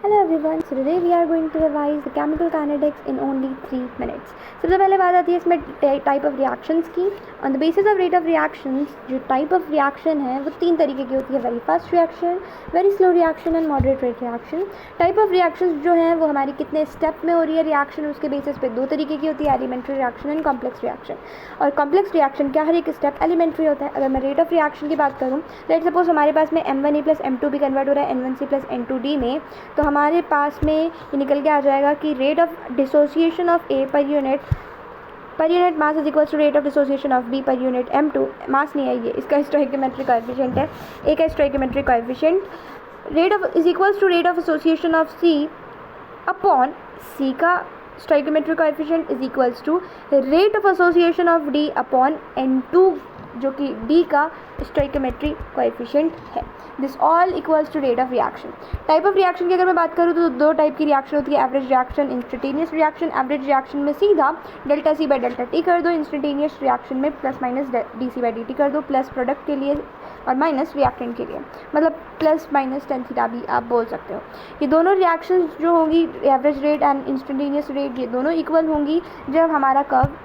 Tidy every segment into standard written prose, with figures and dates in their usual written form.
Hello everyone, so today we are going to revise the chemical kinetics in only 3 minutes. सबसे पहले बात आती है इसमें टाइप ऑफ रिएक्शंस की. On the basis of rate of reactions जो type of reaction है वो 3 तरीके की होती है. Very fast reaction, very slow reaction and moderate rate reaction. Type of reactions जो हैं वो हमारी कितने स्टेप में हो रही है रिएक्शन, उसके बेसिस पे 2 तरीके की होती है, elementary reaction and complex reaction. और कॉम्प्लेक्स रिएक्शन क्या, हर एक स्टेप एलिमेंट्री होता है. अगर मैं रेट ऑफ रिएक्शन की बात करूँ, लेट सपोज हमारे पास में M1A प्लस M2B कन्वर्ट हो रहा है N1C प्लस N2D में, तो हमारे पास में ये निकल के आ जाएगा कि rate of dissociation of A per unit mass is equals to rate of dissociation of B per unit M2. Mass नहीं है ये, इसका स्टोइकियोमेट्रिक कोएफिशिएंट है. A का stoichiometric coefficient rate of is equals to rate of association of C upon C का stoichiometric coefficient is equals to rate of association of D upon N2 जो कि D का स्टोइकियोमेट्रिक कोएफिशिएंट है. This all equals to rate of reaction. Type of reaction की अगर मैं बात करूँ तो 2 टाइप की रिएक्शन होती है, average reaction, instantaneous reaction. Average reaction में सीधा delta C by delta T कर दो, इंस्टेंटेनियस रिएक्शन में plus minus DC by DT कर दो, प्लस प्रोडक्ट के लिए और माइनस रिएक्टेंट के लिए, मतलब प्लस माइनस टेन थीटा भी आप बोल सकते हो. ये दोनों रिएक्शन जो होंगी, average rate and instantaneous rate, ये दोनों इक्वल होंगी जब हमारा कर्व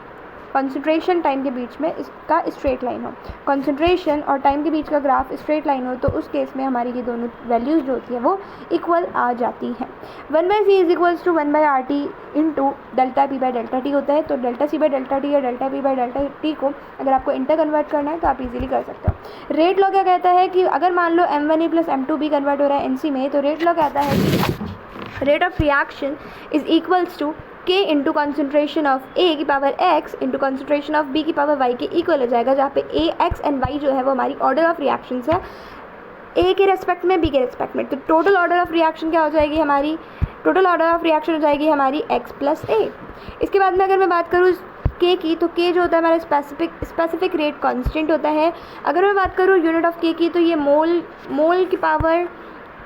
कंसंट्रेशन टाइम के बीच में इसका स्ट्रेट लाइन हो. कंसंट्रेशन और टाइम के बीच का ग्राफ स्ट्रेट लाइन हो तो उस केस में हमारी ये दोनों वैल्यूज़ जो होती है वो इक्वल आ जाती हैं. 1/c is equals to 1/RT into delta P by delta T होता है. तो delta C by delta T या delta P by delta T को अगर आपको इंटर कन्वर्ट करना है तो आप इजीली कर सकते हो. रेट लॉ क्या कहता है कि अगर मान लो M1A प्लस M2B कन्वर्ट हो रहा है NC में, तो रेट लॉ कहता है कि rate of reaction is equals to K into concentration of A की power X into concentration of B की पावर Y के इक्वल हो जाएगा, जहाँ पे A, X एंड Y जो है वो हमारी ऑर्डर ऑफ रिएक्शंस है, A के रेस्पेक्ट में, B के रेस्पेक्ट में. तो टोटल ऑर्डर ऑफ रिएक्शन क्या हो जाएगी हमारी, टोटल ऑर्डर ऑफ रिएक्शन हो जाएगी हमारी X प्लस A. इसके बाद में अगर मैं बात करूँ K की, तो K जो होता है हमारा स्पेसिफिक रेट कांस्टेंट होता है. अगर मैं बात करूँ यूनिट ऑफ K की, तो ये मोल की पावर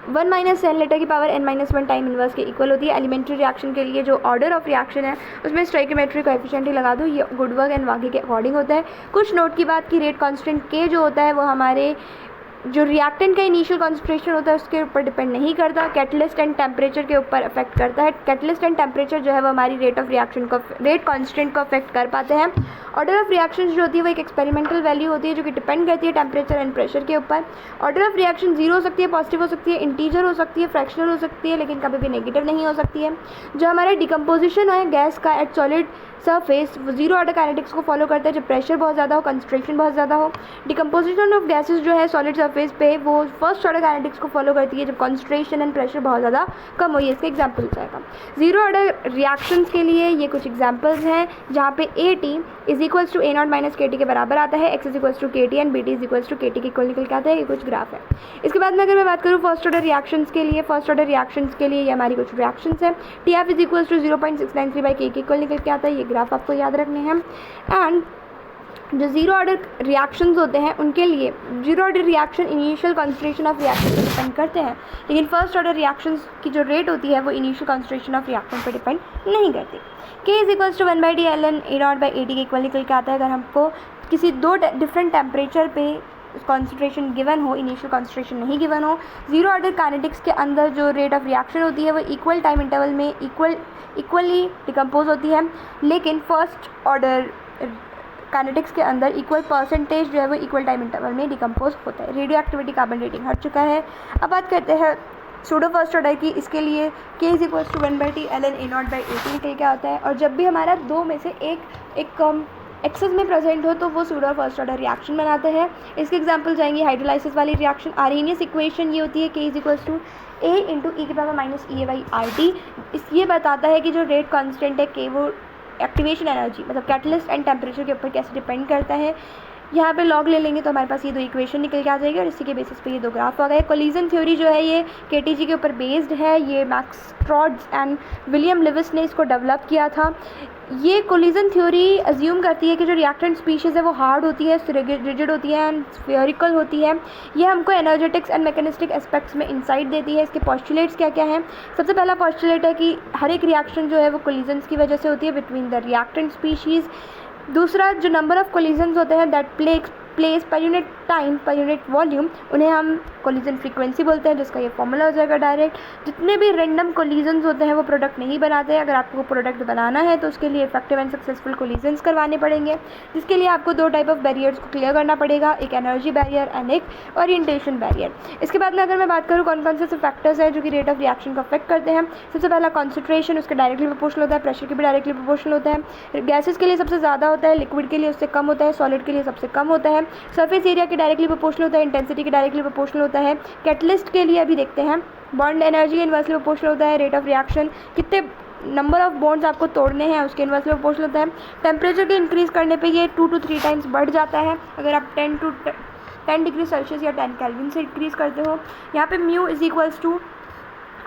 1 माइनस 10 लीटर की पावर n-1 टाइम इनवर्स के इक्वल होती है. एलिमेंट्री रिएक्शन के लिए जो ऑर्डर ऑफ रिएक्शन है उसमें स्टोइकियोमेट्रिक कोएफिशिएंट ही लगा दो, ये गुड वर्क एंड वागे के अकॉर्डिंग होता है. कुछ नोट की बात की, रेट कांस्टेंट K जो होता है वो हमारे जो रिएक्टेंट का इनिशियल कॉन्सेंट्रेशन होता है उसके ऊपर डिपेंड नहीं करता, कैटलिस्ट एंड टेम्परेचर के ऊपर अफेक्ट करता है. कैटलिस्ट एंड टेम्परेचर जो है वो हमारी रेट ऑफ रिएक्शन को, रेट कांस्टेंट को अफेक्ट कर पाते हैं. ऑर्डर ऑफ रिएक्शन जो होती है वो एक एक्सपेरिमेंटल वैल्यू होती है जो कि डिपेंड करती है टेम्परेचर एंड प्रेशर के ऊपर. ऑर्डर ऑफ रिएक्शन 0 हो सकती है, पॉजिटिव हो सकती है, इंटीजर हो सकती है, फ्रैक्शनल हो सकती है, लेकिन कभी भी नेगेटिव नहीं हो सकती है. जो हमारा डिकम्पोजिशन है गैस का एट सॉलिड सरफेस, वो 0 ऑर्डर काइनेटिक्स को फॉलो करता है जब प्रेशर बहुत ज़्यादा हो, कंसंट्रेशन बहुत ज़्यादा हो. डिकम्पोजिशन ऑफ गैसेस जो है सॉलिड सरफेस पे वो फर्स्ट ऑर्डर काइनेटिक्स को फॉलो करती है जब कंसंट्रेशन एंड प्रेशर बहुत ज़्यादा कम हो. इसका एग्जाम्पल हो जाएगा 0 ऑर्डर रिएक्शंस के लिए. ये कुछ एग्जाम्पल्स हैं जहाँ पे AT is equals to A0 minus KT के बराबर आता है, X is equals to KT and BT is equals to KT के इक्वल निकल के आता है. ये कुछ ग्राफ है. इसके बाद में अगर मैं बात करूँ फर्स्ट ऑर्डर रिएक्शंस के लिए, फर्स्ट ऑर्डर रिएक्शंस के लिए ये हमारी कुछ रिएक्शंस हैं. TF is equals to 0.693 by K के इक्वल निकल के आता है. ये ग्राफ आपको याद रखने हैं. एंड जो 0 ऑर्डर रिएक्शंस होते हैं उनके लिए 0 order reaction initial concentration of reaction पर डिपेंड करते हैं, लेकिन फर्स्ट ऑर्डर रिएक्शंस की जो रेट होती है वो इनिशियल कॉन्सेंट्रेशन ऑफ रिएक्शन पर डिपेंड नहीं करती. K is equals to 1/D ln A0 by AT के इक्वल निकल के आता है. अगर हमको किसी 2 डिफरेंट टेम्परेचर पे कॉन्सेंट्रेशन गिवन हो, इनिशियल कॉन्सेंट्रेशन नहीं गिवन हो, 0 ऑर्डर काइनेटिक्स के अंदर जो रेट ऑफ रिएक्शन होती है वो इक्वल टाइम इंटरवल में इक्वली डिकम्पोज होती है, लेकिन फर्स्ट ऑर्डर काइनेटिक्स के अंदर इक्वल परसेंटेज जो है वो इक्वल टाइम इंटरवल में डिकम्पोज होता है. रेडियो एक्टिविटी कार्बन रेटिंग हट चुका है. अब बात करते हैं सूडो फर्स्ट ऑर्डर की. इसके लिए K is equals to 1/T ln A0 by AT निकल के आता है. और जब भी हमारा 2 में से एक एक्सेस में प्रेजेंट हो तो वो सूडो फर्स्ट ऑर्डर रिएक्शन बनाते हैं. इसके एग्जांपल जाएंगे हाइड्रोलाइसिस वाली रिएक्शन. आर्हेनियस इक्वेशन ये होती है K is equals to A into E की power minus EA by RT. ये बताता है कि जो रेट कांस्टेंट है K वो एक्टिवेशन एनर्जी मतलब कैटलिस्ट एंड टेम्परेचर के ऊपर कैसे डिपेंड करता है. यहाँ पे लॉग ले लेंगे तो हमारे पास ये 2 इक्वेशन निकल के आ जाएगी और इसी के बेसिस पे ये 2 ग्राफ आ गए. कोलिजन थ्योरी जो है ये KTG के ऊपर बेस्ड है. ये मैक्स ट्रॉड्स एंड विलियम लिविस ने इसको डेवलप किया था. ये कोलिजन थ्योरी अज्यूम करती है कि जो रिएक्टेंट स्पीशीज़ है वो हार्ड होती है, रिजिड होती है एंड स्फेरिकल होती है. ये हमको एनर्जेटिक्स एंड मैकेनिस्टिक एस्पेक्ट्स में इंसाइट देती है. इसके पॉस्टुलेट्स क्या क्या हैं. सबसे पहला पॉस्टुलेट है कि हर एक रिएक्शन जो है वो कोलिजन्स की वजह से होती है बिटवीन द रिएक्टेंट स्पीशीज़. दूसरा, जो नंबर ऑफ़ कोलिजन्स होते हैं that place per unit time per unit volume, उन्हें हम कोलिजन फ्रीक्वेंसी बोलते हैं, जिसका ये फॉर्मूला हो जाएगा डायरेक्ट। जितने भी रेंडम कोलिजन्स होते हैं वो प्रोडक्ट नहीं बनाते हैं। अगर आपको प्रोडक्ट बनाना है तो उसके लिए इफेक्टिव एंड सक्सेसफुल कोलिजन्स करवाने पड़ेंगे, जिसके लिए आपको 2 टाइप ऑफ बैरियर्स को क्लियर करना पड़ेगा, एक एनर्जी बैरियर एंड एक ओरिएंटेशन बैरियर। इसके बाद में अगर मैं बात करूँ कौन कौन से फैक्टर्स हैं जो कि रेट ऑफ रिएक्शन को अफेक्ट करते हैं, सबसे पहला कॉन्सेंट्रेशन, उसके डायरेक्टली प्रोपोर्शनल होता है, प्रेशर के भी डायरेक्टली प्रोपोर्शनल होता है, गैसेस के लिए सबसे ज़्यादा होता है, लिक्विड के लिए उससे कम होता है, सॉलिड के लिए सबसे कम होता है, सरफेस एरिया के डायरेक्टली प्रोपोर्शनल होता है, इंटेंसिटी के डायरेक्टली प्रोपोर्शनल होता है, कैटलिस्ट के लिए अभी देखते हैं, बॉन्ड एनर्जी इनवर्सली प्रोपोर्शनल होता है, रेट ऑफ रिएक्शन कितने नंबर ऑफ बॉन्ड्स आपको तोड़ने हैं उसके इनवर्सली प्रोपोर्शनल होता है, टेम्परेचर के इंक्रीज़ करने पे ये 2 to 3 टाइम्स बढ़ जाता है अगर आप 10 डिग्री सेल्सियस या 10 केल्विन से इंक्रीज़ करते हो। यहाँ पे mu is equals to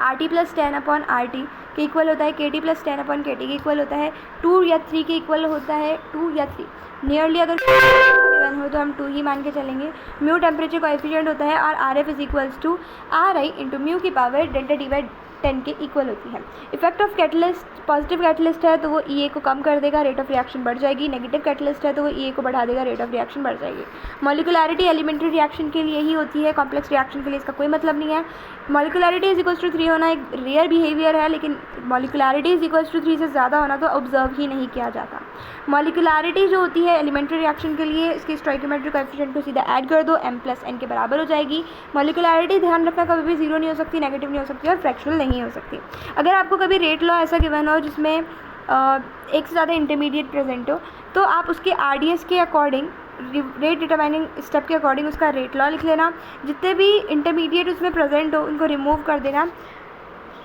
RT + 10/RT के इक्वल होता है, KT + 10/KT के इक्वल होता है, 2 या 3 के इक्वल होता है, 2 या 3 नियरली अगर गिवन हो तो हम 2 ही मान के चलेंगे। म्यू टेम्परेचर कोएफिशिएंट होता है और RF is equals to RI into mu की पावर ΔT/10 के इक्वल होती है। Effect of catalyst, positive catalyst है तो वो EA को कम कर देगा, रेट ऑफ रिएक्शन बढ़ जाएगी, नेगेटिव कैटलिस्ट है तो वो EA को बढ़ा देगा, रेट ऑफ रिएक्शन बढ़ जाएगी। मॉलिकुलैरिटी एलिमेंट्री रिएक्शन के लिए ही होती है, कॉम्प्लेक्स रिएक्शन के लिए इसका कोई मतलब नहीं है। मॉलिकुलैरिटी इज इक्वल्स टू 3 होना एक रेयर बिहेवियर है, लेकिन मॉलिकुलैरिटी इज इक्वल्स टू 3 से ज़्यादा होना तो ऑब्जर्व ही नहीं किया जाता। मॉलिकुलैरिटी जो होती है एलिमेंट्री रिएक्शन के लिए, इसके स्टोइकियोमेट्रिक कोएफिशिएंट को सीधा ऐड कर दो, m+n के बराबर हो जाएगी। मॉलिकुलैरिटी ध्यान रखना कभी भी 0 नहीं हो सकती, नेगेटिव नहीं हो सकती और फ्रैक्शनल नहीं हो सकती। अगर आपको कभी रेट लॉ ऐसा गिवन हो जिसमें एक से ज़्यादा इंटरमीडिएट प्रेजेंट हो तो आप उसके RDS के अकॉर्डिंग, रेट डिटरमाइनिंग स्टेप के अकॉर्डिंग उसका रेट लॉ लिख लेना, जितने भी इंटरमीडिएट उसमें प्रेजेंट हो उनको रिमूव कर देना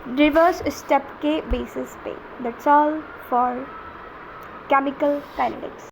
रिवर्स स्टेप के बेसिस पे। That's all for chemical kinetics.